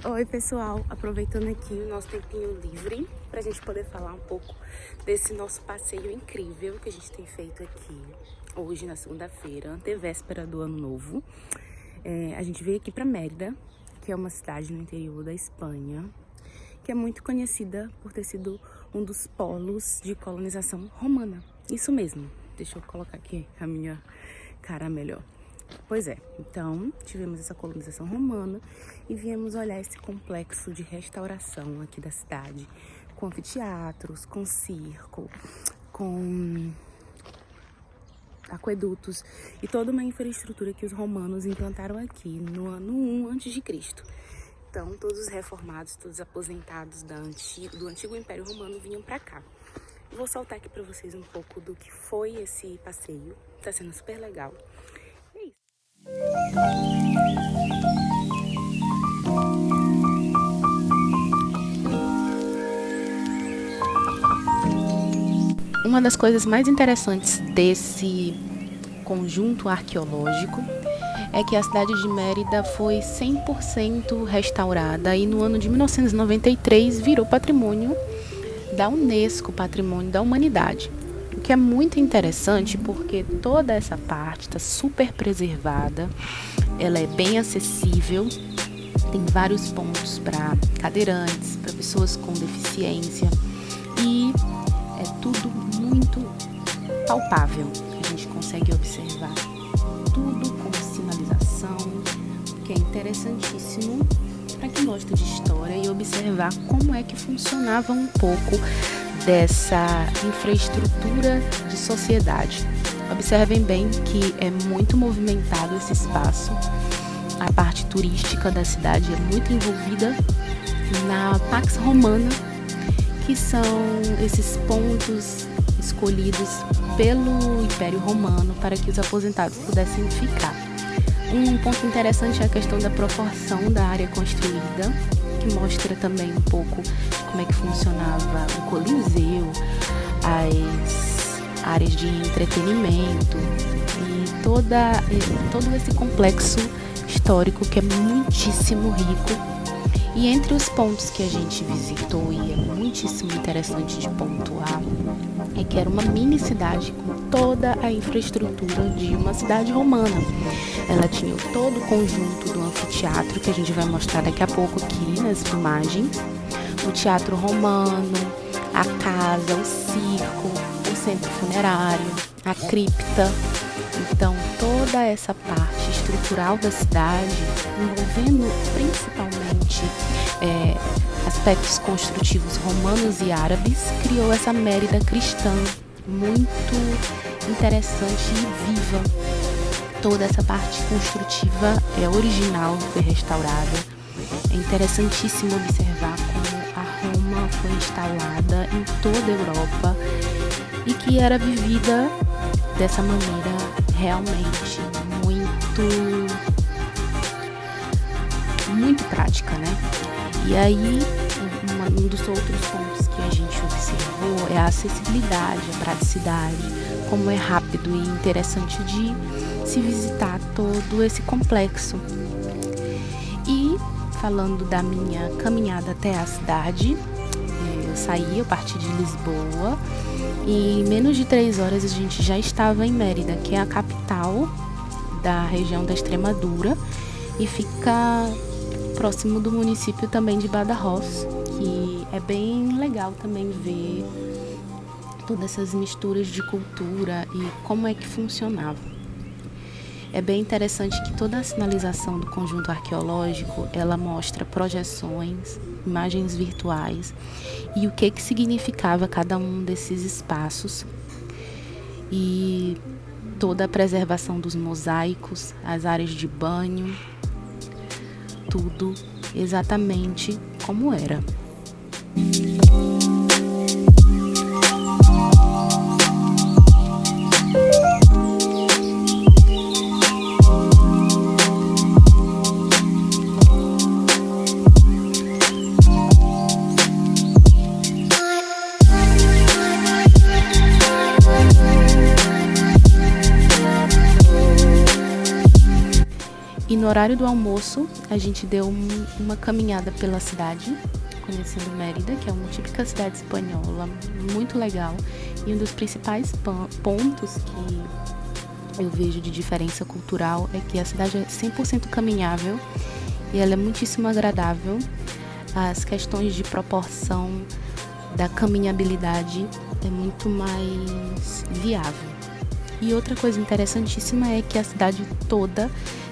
Oi pessoal, aproveitando aqui o nosso tempinho livre pra gente poder falar um pouco desse nosso passeio incrível que a gente tem feito aqui hoje na segunda-feira, antevéspera do ano novo. A gente veio aqui pra Mérida, que é uma cidade no interior da Espanha, que é muito conhecida por ter sido um dos polos de colonização romana. Isso mesmo, deixa eu colocar aqui a minha cara melhor. Pois é, então tivemos essa colonização romana e viemos olhar esse complexo de restauração aqui da cidade, com anfiteatros, com circo, com aquedutos e toda uma infraestrutura que os romanos implantaram aqui no ano 1 a.C. Então todos os reformados, todos os aposentados do antigo Império Romano vinham para cá. Vou soltar aqui para vocês um pouco do que foi esse passeio, tá sendo super legal. Uma das coisas mais interessantes desse conjunto arqueológico é que a cidade de Mérida foi 100% restaurada e no ano de 1993 virou patrimônio da Unesco, patrimônio da humanidade. O que é muito interessante porque toda essa parte está super preservada, ela é bem acessível, tem vários pontos para cadeirantes, para pessoas com deficiência e é tudo muito palpável. A gente consegue observar tudo com sinalização, que é interessantíssimo para quem gosta de história e observar como é que funcionava um pouco dessa infraestrutura de sociedade. Observem bem que é muito movimentado esse espaço. A parte turística da cidade é muito envolvida na Pax Romana, que são esses pontos escolhidos pelo Império Romano para que os aposentados pudessem ficar. Um ponto interessante é a questão da proporção da área construída, que mostra também um pouco de como é que funcionava o Coliseu, as áreas de entretenimento e todo esse complexo histórico que é muitíssimo rico. E entre os pontos que a gente visitou, e é muitíssimo interessante de pontuar, é que era uma mini cidade com toda a infraestrutura de uma cidade romana. Ela tinha todo o conjunto do anfiteatro, que a gente vai mostrar daqui a pouco aqui nas filmagens, o teatro romano, a casa, o circo, o centro funerário, a cripta. Então, toda essa parte estrutural da cidade, envolvendo principalmente aspectos construtivos romanos e árabes, criou essa Mérida cristã muito interessante e viva. Toda essa parte construtiva é original, foi restaurada. É interessantíssimo observar como a Roma foi instalada em toda a Europa e que era vivida dessa maneira realmente muito prática, né? E aí, um dos outros pontos que a gente observou é a acessibilidade, a praticidade, como é rápido e interessante de se visitar todo esse complexo. E falando da minha caminhada até a cidade, eu parti de Lisboa e em menos de 3 horas a gente já estava em Mérida, que é a capital da região da Extremadura e fica próximo do município também de Badajoz, que é bem legal também ver todas essas misturas de cultura e como é que funcionava. É bem interessante que toda a sinalização do conjunto arqueológico, ela mostra projeções, imagens virtuais e o que significava cada um desses espaços e toda a preservação dos mosaicos, as áreas de banho, tudo exatamente como era. no horário do almoço, a gente deu uma caminhada pela cidade, conhecendo Mérida, que é uma típica cidade espanhola, muito legal. E um dos principais pontos que eu vejo de diferença cultural é que a cidade é 100% caminhável e ela é muitíssimo agradável. As questões de proporção da caminhabilidade é muito mais viável. E outra coisa interessantíssima é que a cidade toda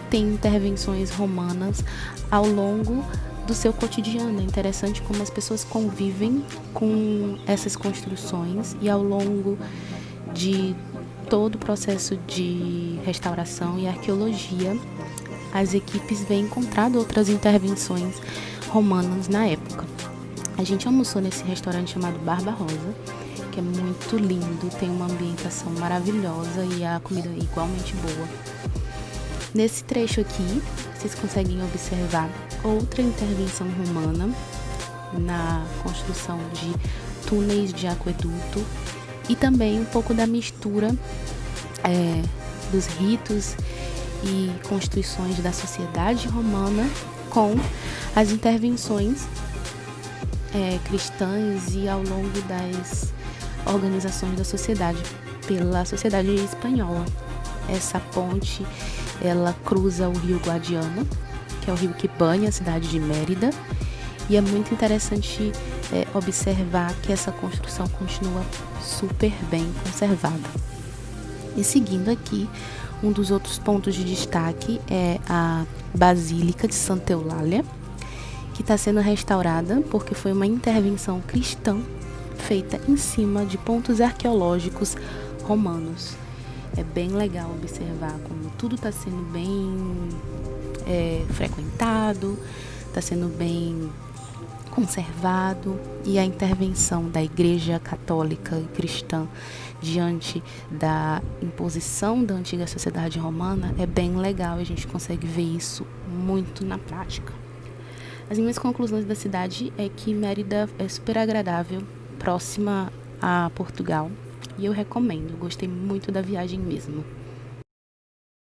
tem intervenções romanas ao longo do seu cotidiano. É interessante como as pessoas convivem com essas construções e ao longo de todo o processo de restauração e arqueologia, as equipes vêm encontrando outras intervenções romanas na época. A gente almoçou nesse restaurante chamado Barbarossa, que é muito lindo, tem uma ambientação maravilhosa e a comida é igualmente boa. Nesse trecho aqui, vocês conseguem observar outra intervenção romana na construção de túneis de aqueduto e também um pouco da mistura dos ritos e constituições da sociedade romana com as intervenções cristãs e ao longo das organizações da sociedade pela sociedade espanhola. Essa ponte, ela cruza o rio Guadiana, que é o rio que banha a cidade de Mérida, e é muito interessante observar que essa construção continua super bem conservada. E seguindo aqui, um dos outros pontos de destaque é a Basílica de Santa Eulália, que está sendo restaurada porque foi uma intervenção cristã feita em cima de pontos arqueológicos romanos. É bem legal observar como tudo está sendo bem frequentado, está sendo bem conservado, e a intervenção da Igreja Católica e Cristã diante da imposição da antiga sociedade romana é bem legal, a gente consegue ver isso muito na prática. As minhas conclusões da cidade é que Mérida é super agradável, próxima a Portugal, e eu recomendo, gostei muito da viagem mesmo.